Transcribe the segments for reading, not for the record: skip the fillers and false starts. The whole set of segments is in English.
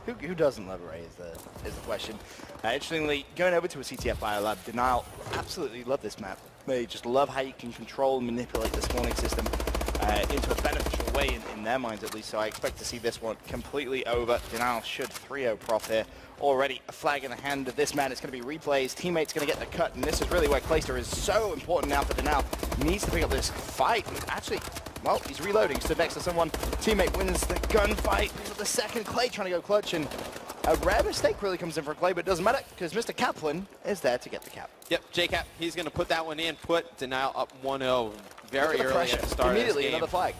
Who doesn't love Array is the question. Interestingly, going over to a CTF Biolab, Denial absolutely love this map. They just love how you can control and manipulate the spawning system into a beneficial way in their minds at least. So I expect to see this one completely over. Denial should 3-0 Proph here. Already a flag in the hand of this man. It's going to be replays. Teammate's going to get the cut, and this is really where Clayster is so important now for Denial. He needs to pick up this fight. Actually, well, he's reloading. Stood next to someone. Teammate wins the gunfight for the second. Clay trying to go clutch, and a rare mistake really comes in for Clay, but it doesn't matter because Mr. Kaplan is there to get the cap. Yep, JCap, he's going to put that one in, put Denial up 1-0 very early at the start of this game. Another flag.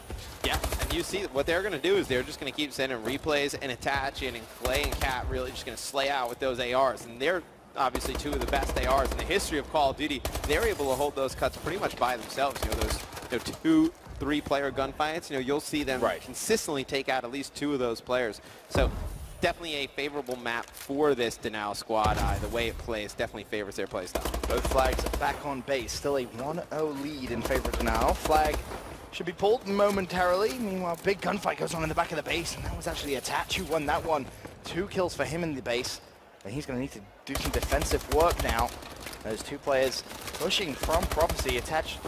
Yeah, and you see what they're going to do is they're just going to keep sending replays and attaching, and Clay and Cat really just going to slay out with those ARs. And they're obviously two of the best ARs in the history of Call of Duty. They're able to hold those cuts pretty much by themselves. You know, those 2-3 player gunfights, you know, you'll see them consistently take out at least 2 of those players. So definitely a favorable map for this Denial squad. The way it plays definitely favors their playstyle. Both flags Back on base, still a 1-0 lead in favor of Denial. Flag should be pulled momentarily. Meanwhile, big gunfight goes on in the back of the base, and that was actually Attach who won that one. 2 kills for him in the base, and he's going to need to do some defensive work now. Those 2 players pushing from Prophecy. Attach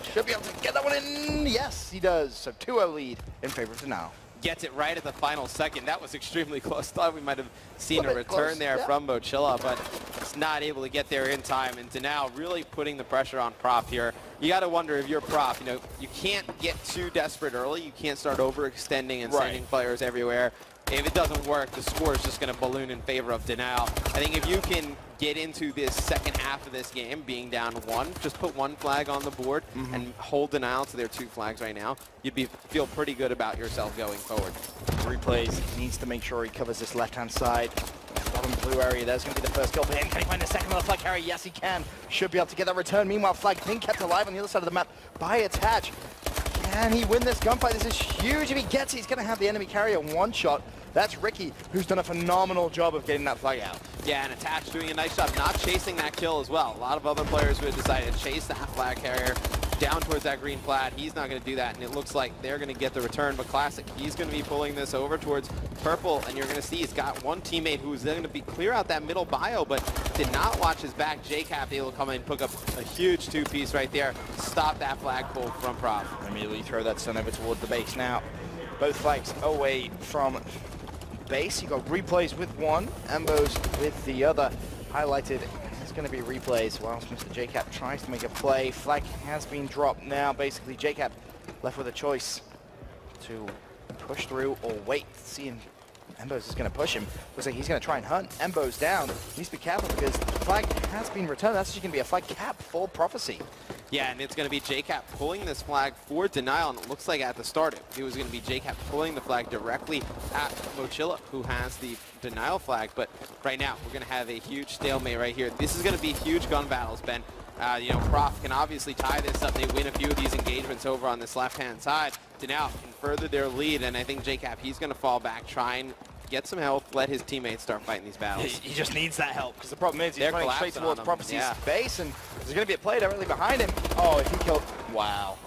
should be able to get that one in. Yes, he does. So 2-0 lead in favor of Denial. Gets it right at the final second. That was extremely close. Thought we might have seen a return there from Mochilla, but it's not able to get there in time. And Denial really putting the pressure on Proph here. You got to wonder if you're Proph, you know, you can't get too desperate early. You can't start overextending and sending players everywhere. If it doesn't work, the score is just going to balloon in favor of Denial. I think if you can get into this second half of this game being down 1, just put 1 flag on the board and hold Denial to their 2 flags right now, you'd feel pretty good about yourself going forward. Replays, needs to make sure he covers this left-hand side. Bottom blue area, there's going to be the first kill for him. Can he find a second on the flag carrier? Yes, he can. Should be able to get that return. Meanwhile, flag being kept alive on the other side of the map by Attach. Can he win this gunfight? This is huge. If he gets it, he's going to have the enemy carrier one shot. That's Ricky, who's done a phenomenal job of getting that flag out. Yeah, and Attach doing a nice job not chasing that kill as well. A lot of other players would have decided to chase that flag carrier down towards that green flag. He's not going to do that, and it looks like they're going to get the return. But Classic, he's going to be pulling this over towards purple, and you're going to see he's got one teammate who's then going to be clear out that middle bio, but did not watch his back. JCap able to come in and pick up a huge 2-piece right there. Stop that flag pull from Proph. Immediately throw that stun over towards the base now. Both flags away from base. You got replays with one, Ambos with the other. Highlighted, it's going to be replays whilst Mr. JCap tries to make a play. Flag has been dropped now. Basically, JCap left with a choice to push through or wait. Seeing Embos is going to push him. Looks like he's going to try and hunt Embos down. Needs to be careful because the flag has been returned. That's actually going to be a flag cap for Prophecy. Yeah, and it's going to be JCap pulling this flag for Denial, and it looks like at the start it was going to be JCap pulling the flag directly at Mochilla, who has the Denial flag, but right now we're going to have a huge stalemate right here. This is going to be huge gun battles, Ben. You know, Proph can obviously tie this up. They win a few of these engagements over on this left-hand side. Denial can further their lead, and I think JCap, he's going to fall back, try and get some help, let his teammates start fighting these battles. He just needs that help, because the problem is he's running straight towards Prophecy's base, and there's going to be a play directly behind him. Oh, if he killed... Wow.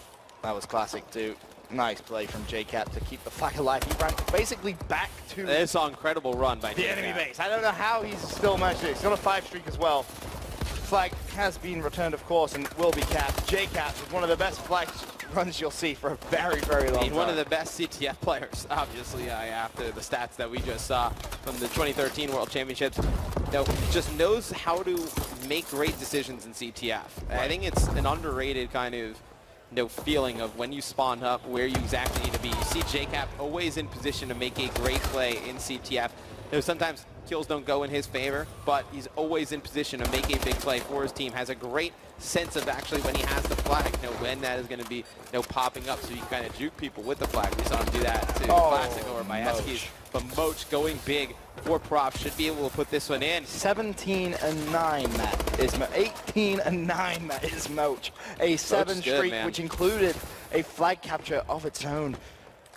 That was classic, too. Nice play from JCap to keep the flag alive. He ran basically back to... It's an incredible run by the enemy base. I don't know how he's still managed it. He's got a 5 streak as well. Flag has been returned, of course, and will be capped. JCap is one of the best flag runs you'll see for a very, very long time. One of the best CTF players, obviously, after the stats that we just saw from the 2013 World Championships. You know, just knows how to make great decisions in CTF. Right. I think it's an underrated kind of feeling of when you spawn up, where you exactly need to be. You see JCap always in position to make a great play in CTF. You know, sometimes kills don't go in his favor, but he's always in position to make a big play for his team. Has a great sense of actually when he has the flag, when that is going to be popping up, so you can kind of juke people with the flag. We saw him do that to Classic over by Eskies. But Moch going big for Proph should be able to put this one in. 17-9, Matt, is 18-9, Matt, is Moch. A 7 streak, which included a flag capture of its own.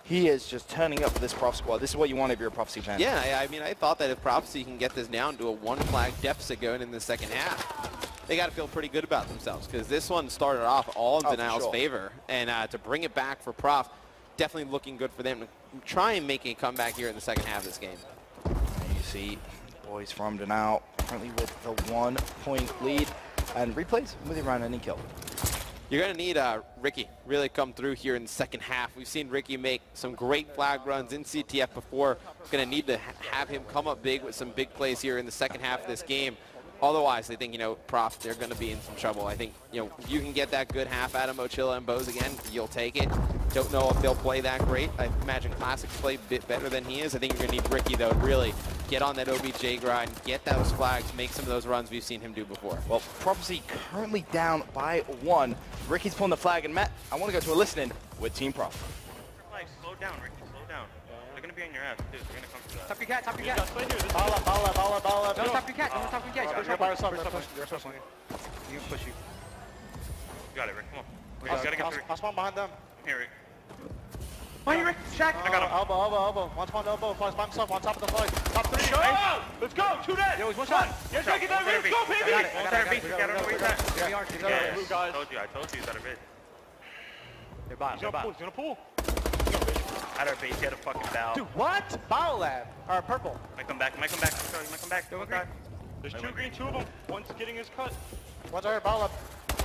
He is just turning up for this Proph squad. This is what you want if you're a Prophecy fan. Yeah, I mean, I thought that if Prophecy can get this down to a 1 flag deficit going in the second half, they got to feel pretty good about themselves, because this one started off all in Denial's favor. And to bring it back for Proph, definitely looking good for them to try and make a comeback here in the second half of this game. see boys from Denal currently with the 1-point lead, and replays with around any kill. You're going to need Ricky really come through here in the second half. We've seen Ricky make some great flag runs in CTF before. Going to need to have him come up big with some big plays here in the second half of this game. Otherwise, I think, you know, Proph, they're going to be in some trouble. I think, you know, if you can get that good half out of Mochila and Bose again, you'll take it. Don't know if they'll play that great. I imagine Classics play a bit better than he is. I think you're going to need Ricky, though, to really get on that OBJ grind, get those flags, make some of those runs we've seen him do before. Well, Prophecy currently down by 1. Ricky's pulling the flag, and Matt, I want to go to a listen-in with Team Proph. Like, slow down, Ricky, slow down. They're going to be on your ass, too. They're going to come to that. Top your cat, top your cat. Ball up, ball up, ball up, ball up. No, top your cat, no, top your cat. You're by yourself, you're supposed to. You can push you. You got it, Rick, come on. We just got to get through. I'll spawn behind them. Here, Rick. Behind you, Rick. Shaq. I got him. Elbow. One spawn elbow. Flies by himself on top of the flag. Top 3. Go! Let's go! 2 dead! Yo, he's one shot. Yes, take it down, let's go, baby! One center beat. I don't know where he's at. I told you he's at a bid. They're bottom, they're bottom. He's gonna pull. At our base, he had a fucking foul. Dude, what? Foul lab. Or purple. Might come back. He might come back. Don't die. There's 2 green, 2 of them. One's getting his cut. One's already ball up.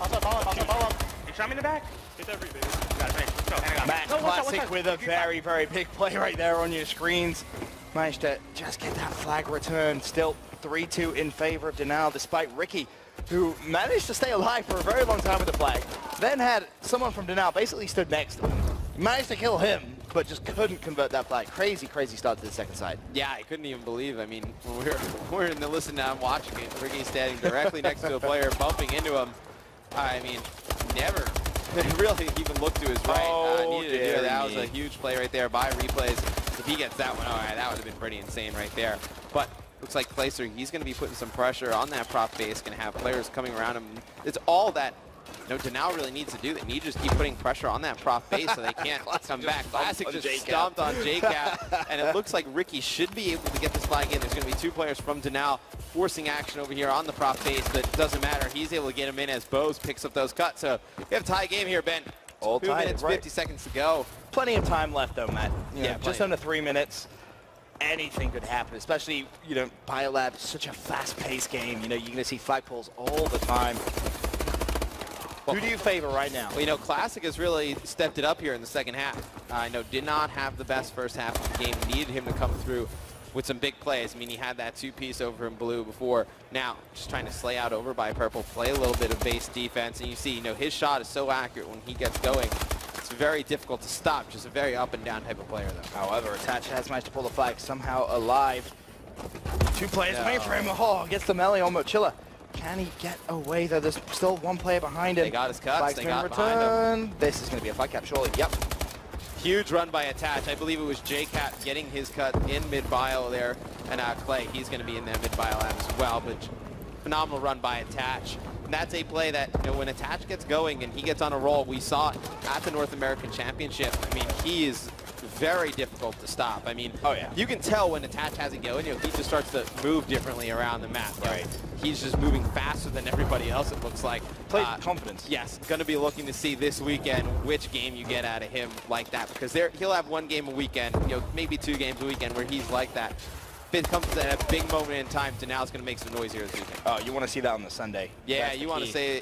Outside ball up. He shot me in the back. Hit that rebate. Got it, let's go. Matt Classic with a very, very big play right there on your screens. Managed to just get that flag return. Still 3-2 in favor of Denal, despite Ricky, who managed to stay alive for a very long time with the flag. Then had someone from Denal basically stood next to him. Managed to kill him, but just couldn't convert that flag. Crazy, crazy start to the second side. Yeah, I couldn't even believe. I mean, we're in the listen now, I'm watching it. Ricky's standing directly next to a player, bumping into him. I mean, never really even looked to his right. Needed to do it. That was a huge play right there by replays. If he gets that one, all right, that would have been pretty insane right there. But looks like Placer, he's going to be putting some pressure on that prop base, going to have players coming around him. It's all that, you know, Denal really needs to do. They need to just keep putting pressure on that prop base so they can't come back. Classic just stomped on JCap, and it looks like Ricky should be able to get this flag in. There's going to be 2 players from Denal forcing action over here on the prop base, but it doesn't matter. He's able to get him in as Bose picks up those cuts. So we have a tie game here, Ben. All 2 tied, minutes, right. 50 seconds to go. Plenty of time left, though, Matt. You know, Yeah, just under 3 minutes. Anything could happen, especially, you know, Biolab is such a fast-paced game. You know, you're going to see flag pulls all the time. Who do you favor right now? Well, you know, Classic has really stepped it up here in the second half. I know did not have the best first half of the game. Needed him to come through with some big plays. I mean, he had that 2-piece over in blue before. Now, just trying to slay out over by purple, play a little bit of base defense. And you see, you know, his shot is so accurate when he gets going. It's very difficult to stop. Just a very up and down type of player, though. However, Attach has managed to pull the flag somehow alive. 2 players waiting for him. Oh, gets the melee on Mochila. Can he get away, though? There's still 1 player behind him. They got his cuts. Flag's They been got behind him. This is going to be a flag cap, surely. Yep. Huge run by Attach. I believe it was JCat getting his cut in mid-bio there. And Clay, he's going to be in there mid-bio as well. But phenomenal run by Attach. And that's a play that, you know, when Attach gets going and he gets on a roll, we saw it at the North American Championship. I mean, he is very difficult to stop. I mean, oh yeah, you can tell when Attach has it going. You know, he just starts to move differently around the map. Right. He's just moving faster than everybody else, it looks like. Play confidence. Yes, going to be looking to see this weekend which game you get out of him like that, because he'll have 1 game a weekend, you know, maybe 2 games a weekend where he's like that. If it comes at a big moment in time, Denal's going to make some noise here this weekend. Oh, you want to see that on the Sunday. Yeah, that's you want to say,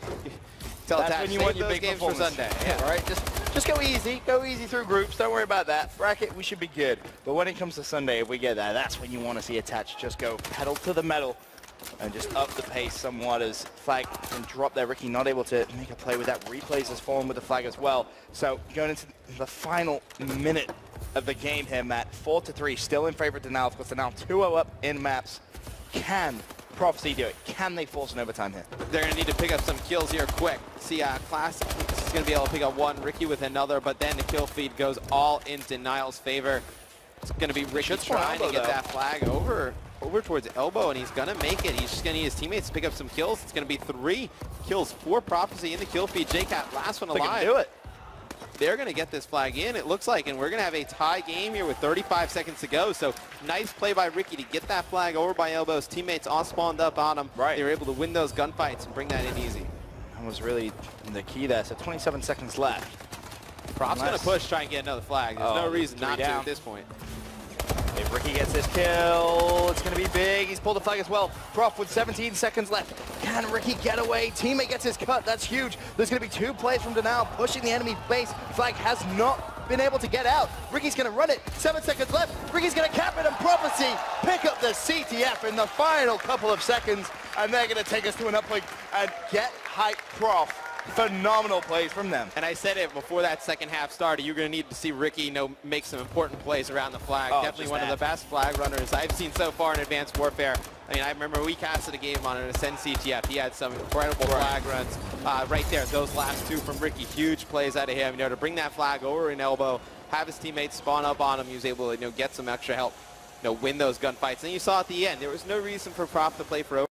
tell that's Attach, when you want your those big games for Sunday. Yeah. All right, just go easy through groups. Don't worry about that. Bracket, we should be good. But when it comes to Sunday, if we get that, that's when you want to see Attach just go pedal to the metal and just up the pace somewhat as flag and drop there. Ricky not able to make a play with that. Replays has fallen with the flag as well. So going into the final minute of the game here, Matt, 4-3, still in favor of Denal. Of course, they're now 2-0 up in maps. Can Prophecy do it? Can they force an overtime here? They're going to need to pick up some kills here quick. See, Classic is going to be able to pick up 1, Ricky with another, but then the kill feed goes all in Denial's favor. It's going to be Ricky trying to get that flag over towards Elbow, and he's going to make it. He's just going to need his teammates to pick up some kills. It's going to be 3 kills for Prophecy in the kill feed. JCat, last one alive. They can do it. They're going to get this flag in, it looks like, and we're going to have a tie game here with 35 seconds to go. So nice play by Ricky to get that flag over by Elbow's teammates all spawned up on him. Right. They were able to win those gunfights and bring that in easy. That was really the key there. So 27 seconds left. Prop's going to push, try and get another flag. There's no reason not to down. at this point. They If Ricky gets this kill, it's going to be big. He's pulled the flag as well. Proph with 17 seconds left. Can Ricky get away? Teammate gets his cut. That's huge. There's going to be 2 players from Denial pushing the enemy base. Flag has not been able to get out. Ricky's going to run it. 7 seconds left. Ricky's going to cap it, and Prophecy pick up the CTF in the final couple of seconds, and they're going to take us to an uplink and get hype Proph. Phenomenal plays from them. And I said it before that second half started, you're going to need to see Ricky make some important plays around the flag. Definitely one of the best flag runners I've seen so far in Advanced Warfare. I mean, I remember we casted a game on an Ascend CTF. He had some incredible flag runs right there. Those last 2 from Ricky, huge plays out of him. You know, to bring that flag over an elbow, have his teammates spawn up on him. He was able to, get some extra help, win those gunfights. And you saw at the end, there was no reason for Proph to play for